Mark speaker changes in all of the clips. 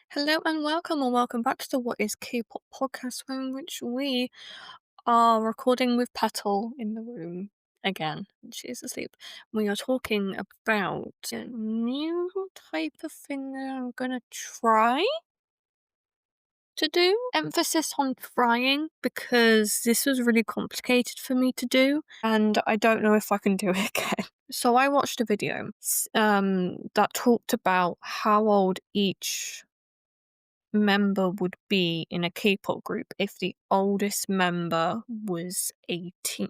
Speaker 1: Hello and welcome back to the What is K-pop podcast, in which we are recording with Petal in the room again. She is asleep. We are talking about a new type of thing that I'm gonna try to do. Emphasis on trying because this was really complicated for me to do, and I don't know if I can do it again. So I watched a video that talked about how old each member would be in a K-pop group if the oldest member was 18,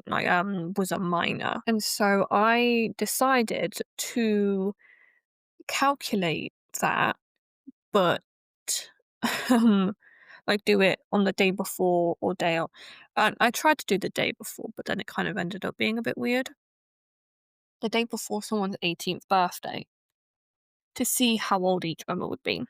Speaker 1: was a minor. And so I decided to calculate that, but do it on the day before or day out. I tried to do the day before, but then it kind of ended up being a bit weird. The day before someone's 18th birthday to see how old each member would be.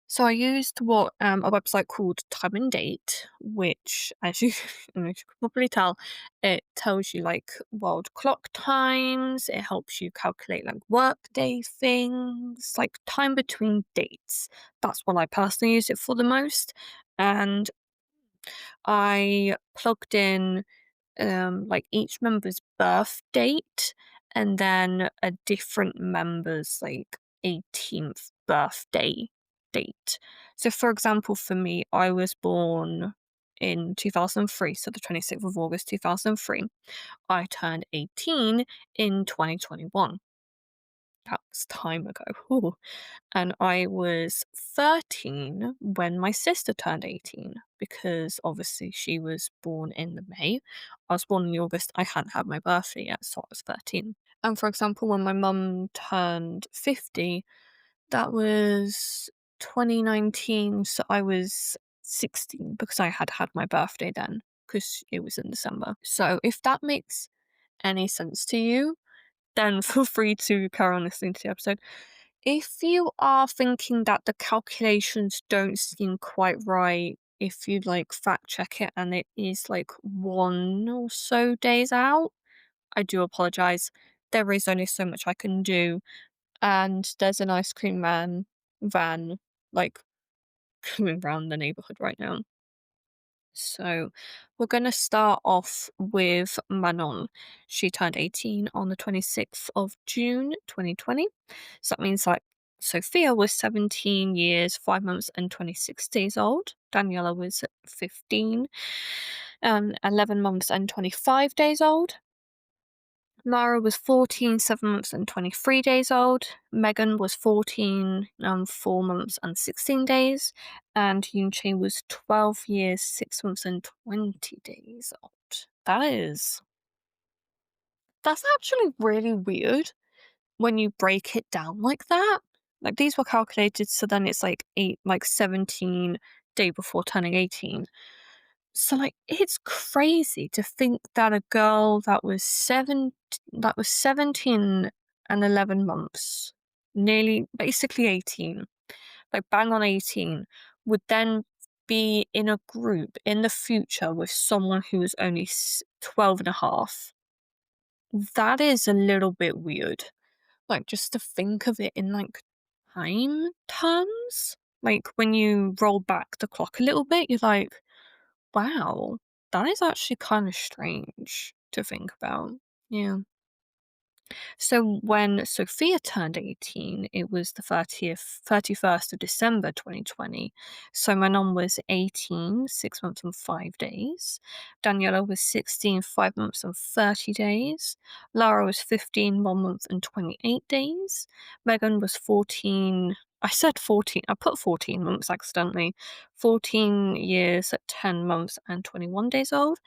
Speaker 1: So I used a website called Time and Date, which, as you, as you can probably tell, it tells you like world clock times. It helps you calculate like workday things, like time between dates. That's what I personally use it for the most. And I plugged in like each member's birth date and then a different member's like 18th birthday date. So for example, for me, I was born in 2003, so the 26th of August 2003. I turned 18 in 2021. That was time ago. Ooh. And I was 13 when my sister turned 18 because obviously she was born in the May. I was born in August. I hadn't had my birthday yet, so I was 13. And for example, when my mum turned 50, that was 2019, so I was 16 because I had had my birthday then because it was in December. So if that makes any sense to you, then feel free to carry on listening to the episode. If you are thinking that the calculations don't seem quite right, if you like fact check it and it is like 1 or so days out, I do apologize. There is only so much I can do, and there's an ice cream van like coming around the neighborhood right now. So we're going to start off with Manon. She turned 18 on the 26th of June 2020. So that means like Sophia was 17 years, 5 months, and 26 days old. Daniela was 15, 11 months, and 25 days old. Lara was 14, 7 months, and 23 days old. Megan was 14, 4 months, and 16 days. And Yoonchae was 12 years, 6 months, and 20 days old. That's actually really weird when you break it down like that. Like these were calculated, so then it's like 17 day before turning 18. So like it's crazy to think that a girl that was 17 and 11 months, nearly basically 18, like bang on 18, would then be in a group in the future with someone who was only 12 and a half. That is a little bit weird. Like just to think of it in like time terms. Like when you roll back the clock a little bit, you're like, wow, that is actually kind of strange to think about. Yeah. So when Sophia turned 18, it was the 31st of December 2020. So Manon was 18, 6 months and 5 days. Daniela was 16, 5 months and 30 days. Lara was 15, 1 month and 28 days. Megan was 14. I said 14. I put 14 months accidentally. 14 years, 10 months and 21 days old.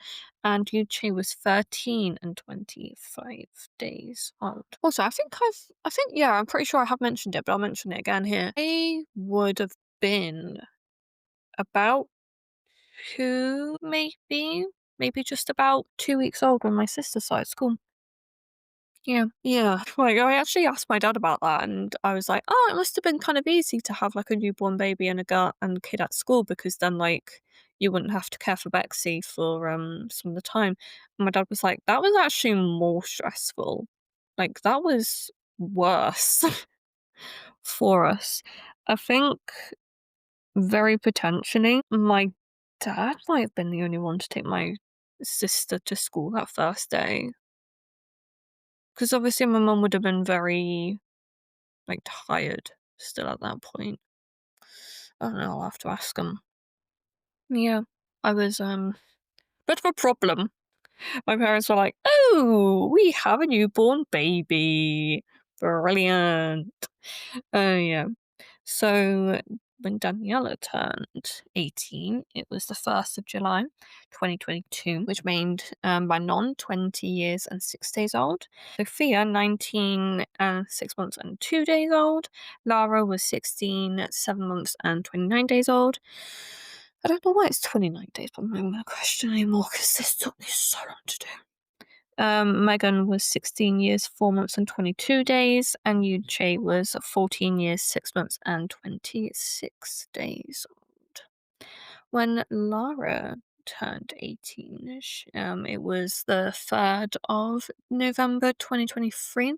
Speaker 1: And Yuche was 13 and 25 days old. Also, I'm pretty sure I have mentioned it, but I'll mention it again here. I would have been about 2, maybe just about 2 weeks old when my sister started school. Yeah. Like, I actually asked my dad about that, and I was like, "Oh, it must have been kind of easy to have like a newborn baby and a girl and kid at school because then like you wouldn't have to care for Bexy for some of the time." And my dad was like, "That was actually more stressful. Like that was worse for us." I think very potentially my dad might have been the only one to take my sister to school that first day. Because obviously my mum would have been very, like, tired still at that point. I don't know, I'll have to ask him. Yeah, I was, bit of a problem. My parents were like, "Oh, we have a newborn baby. Brilliant." Yeah. So when Daniela turned 18, it was the 1st of July, 2022, which made my non 20 years and 6 days old. Sophia, 19 and 6 months and 2 days old. Lara was 16, 7 months and 29 days old. I don't know why it's 29 days, but I'm not going to question anymore because this took me so long to do. Megan was 16 years, 4 months, and 22 days, and Yuche was 14 years, 6 months, and 26 days old. When Lara turned 18, it was the 3rd of November 2023.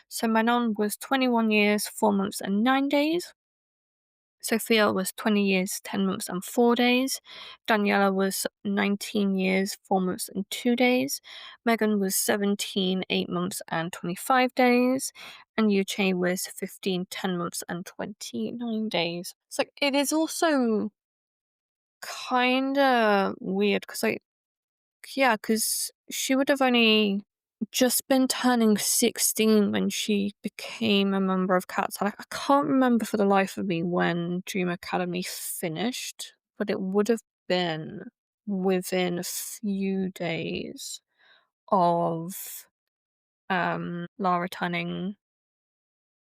Speaker 1: So Manon was 21 years, 4 months, and 9 days. Sophia was 20 years, 10 months, and 4 days. Daniela was 19 years, 4 months, and 2 days. Megan was 17, 8 months, and 25 days. And Yuche was 15, 10 months, and 29 days. So it is also kind of weird because, like, yeah, because she would have only just been turning 16 when she became a member of Katseye. Like, I can't remember for the life of me when Dream Academy finished, but it would have been within a few days of Lara turning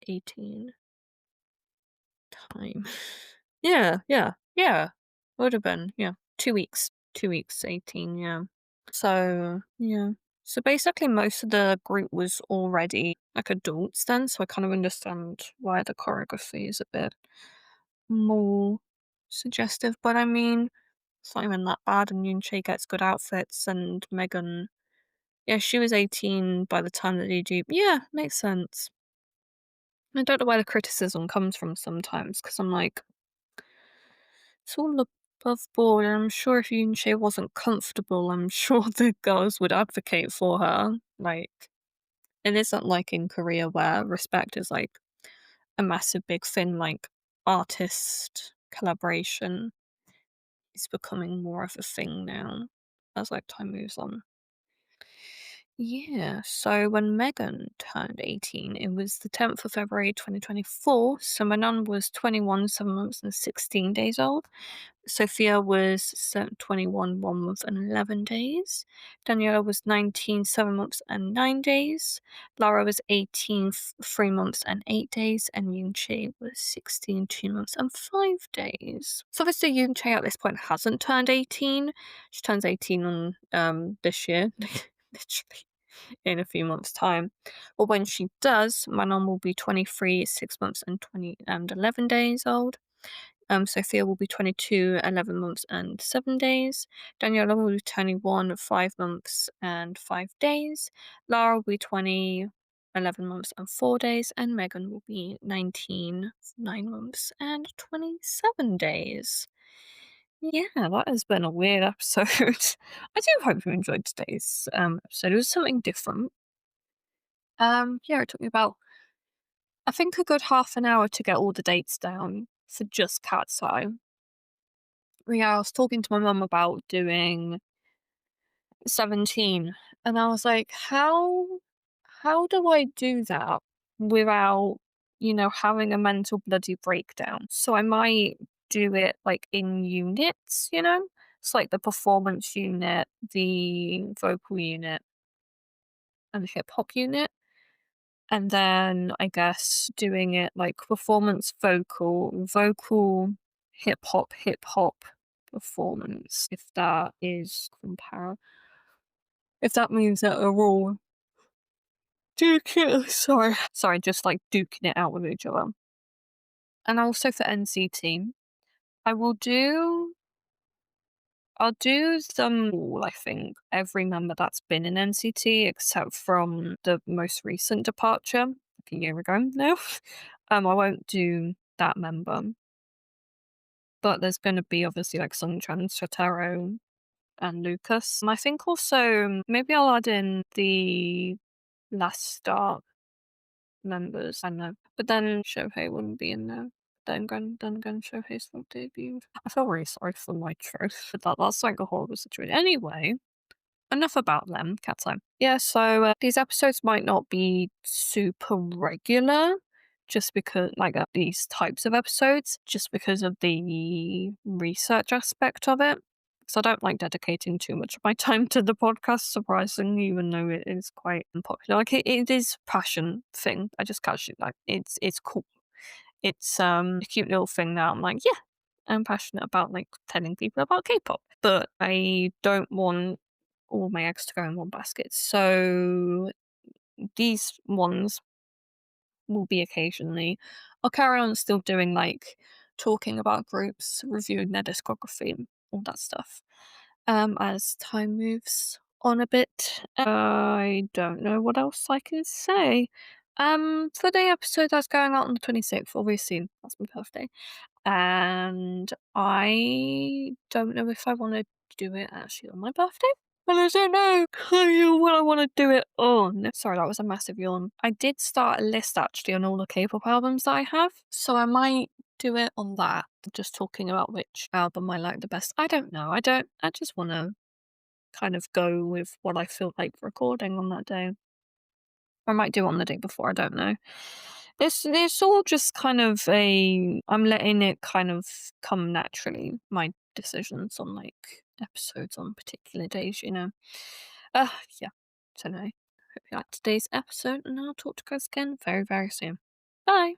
Speaker 1: 18 time. Yeah, yeah, yeah. Would have been, yeah. 2 weeks. 2 weeks, 18, yeah. So, yeah. So basically, most of the group was already like adults then, so I kind of understand why the choreography is a bit more suggestive. But I mean, it's not even that bad, and Yunche gets good outfits, and Megan, yeah, she was 18 by the time that they do. Yeah, makes sense. I don't know where the criticism comes from sometimes, because I'm like, it's all above board, and I'm sure if Yunche wasn't comfortable, I'm sure the girls would advocate for her. Like, it isn't like in Korea where respect is like a massive big thing, like artist collaboration is becoming more of a thing now as like time moves on. Yeah, so when Megan turned 18, it was the 10th of February 2024. So Manon was 21, 7 months, and 16 days old. Sophia was 21, 1 month, and 11 days. Daniela was 19, 7 months, and 9 days. Lara was 18, 3 months, and 8 days. And Yunche was 16, 2 months, and 5 days. So obviously Yunche at this point hasn't turned 18. She turns 18 on this year. Literally in a few months' time. But when she does, Manon will be 23, 6 months, and 11 days old. Sophia will be 22, 11 months, and 7 days. Daniela will be 21, 5 months, and 5 days. Lara will be 20, 11 months, and 4 days. And Megan will be 19, 9 months, and 27 days. Yeah, that has been a weird episode. I do hope you enjoyed today's episode. It was something different. Yeah, it took me about, I think, a good half an hour to get all the dates down for just Cat's Eye. Yeah, I was talking to my mum about doing 17, and I was like, how do I do that without, having a mental bloody breakdown? So I might do it like in units, It's like the performance unit, the vocal unit, and the hip hop unit. And then I guess doing it like performance vocal, hip hop performance, if that is if that means that are all sorry, just like duking it out with each other. And also for NCT, I will do I'll do some, I think, every member that's been in NCT except from the most recent departure, like a year ago now. I won't do that member. But there's gonna be obviously like Sunshine, Shotaro, and Lucas. I think also maybe I'll add in the last start members. I know. But then Shohei wouldn't be in there. Then again, Shohei's not debuted. I feel really sorry for Nitro, but that's like a horrible situation. Anyway, enough about them, Katseye. Yeah, so these episodes might not be super regular, just because, like, these types of episodes, just because of the research aspect of it. So I don't like dedicating too much of my time to the podcast, surprisingly, even though it is quite unpopular. Like, it is a passion thing. I just casually, like, it's cool. It's a cute little thing that I'm like, yeah, I'm passionate about, like, telling people about K-pop. But I don't want all my eggs to go in one basket. So these ones will be occasionally. I'll carry on still doing, like, talking about groups, reviewing their discography, and all that stuff. As time moves on a bit. I don't know what else I can say. For the episode that's going out on the 26th, obviously that's my birthday. And I don't know if I want to do it actually on my birthday. And I don't know what I want to do it on. Sorry, that was a massive yawn. I did start a list actually on all the K-pop albums that I have, so I might do it on that. Just talking about which album I like the best. I don't know. I just want to kind of go with what I feel like recording on that day. I might do it on the day before, I don't know. It's all just kind of I'm letting it kind of come naturally, my decisions on, like, episodes on particular days, you know? Yeah. So, no. Hope you liked today's episode, and I'll talk to you guys again very, very soon. Bye!